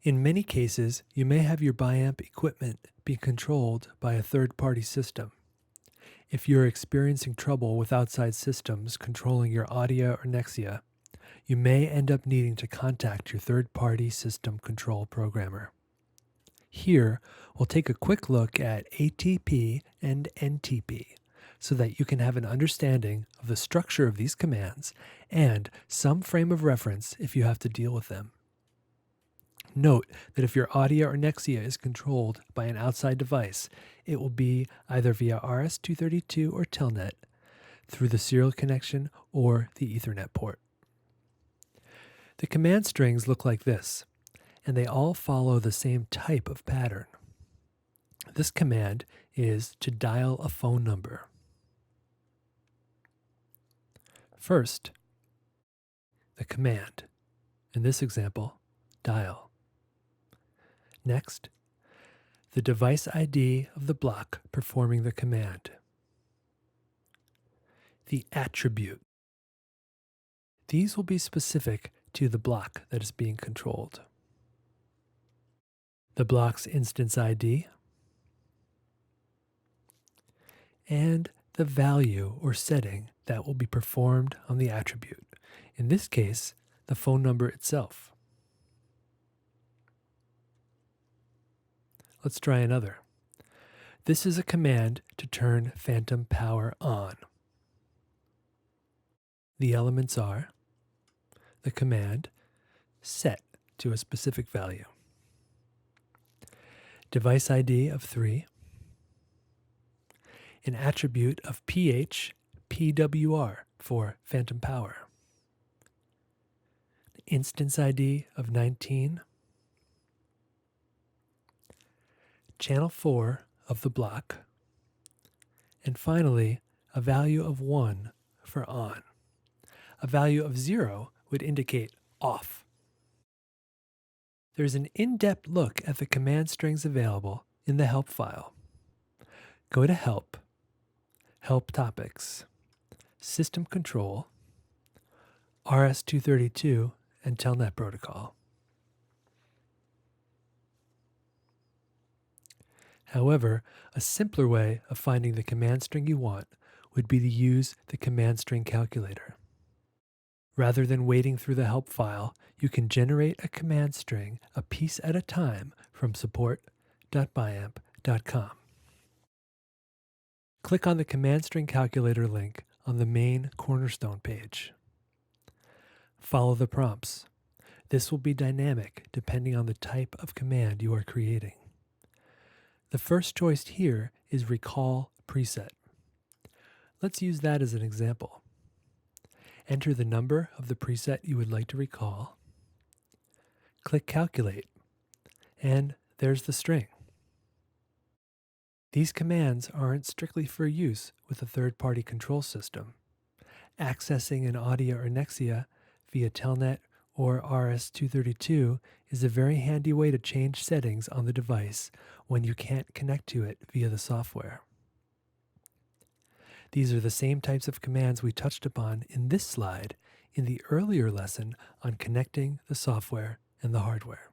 In many cases, you may have your BIAMP equipment be controlled by a third-party system. If you're experiencing trouble with outside systems controlling your Audia or Nexia, you may end up needing to contact your third-party system control programmer. Here, we'll take a quick look at ATP and NTP so that you can have an understanding of the structure of these commands and some frame of reference if you have to deal with them. Note that if your Audia or Nexia is controlled by an outside device, it will be either via RS-232 or Telnet, through the serial connection or the Ethernet port. The command strings look like this, and they all follow the same type of pattern. This command is to dial a phone number. First, the command, in this example, dial. Next, the device ID of the block performing the command. The attribute. These will be specific to the block that is being controlled. The block's instance ID, and the value or setting that will be performed on the attribute. In this case, the phone number itself. Let's try another. This is a command to turn phantom power on. The elements are the command set to a specific value, device ID of 3, an attribute of pH, PWR for phantom power, instance ID of 19, channel 4 of the block, and finally a value of 1 for on. A value of 0 would indicate off. There's an in-depth look at the command strings available in the help file. Go to Help, Help Topics, System Control, RS-232, and Telnet Protocol. However, a simpler way of finding the command string you want would be to use the command string calculator. Rather than wading through the help file, you can generate a command string a piece at a time from support.biamp.com. Click on the command string calculator link on the main Cornerstone page. Follow the prompts. This will be dynamic depending on the type of command you are creating. The first choice here is Recall Preset. Let's use that as an example. Enter the number of the preset you would like to recall. Click Calculate, and there's the string. These commands aren't strictly for use with a third-party control system. Accessing an Audia or Nexia via Telnet or RS-232 is a very handy way to change settings on the device when you can't connect to it via the software. These are the same types of commands we touched upon in this slide in the earlier lesson on connecting the software and the hardware.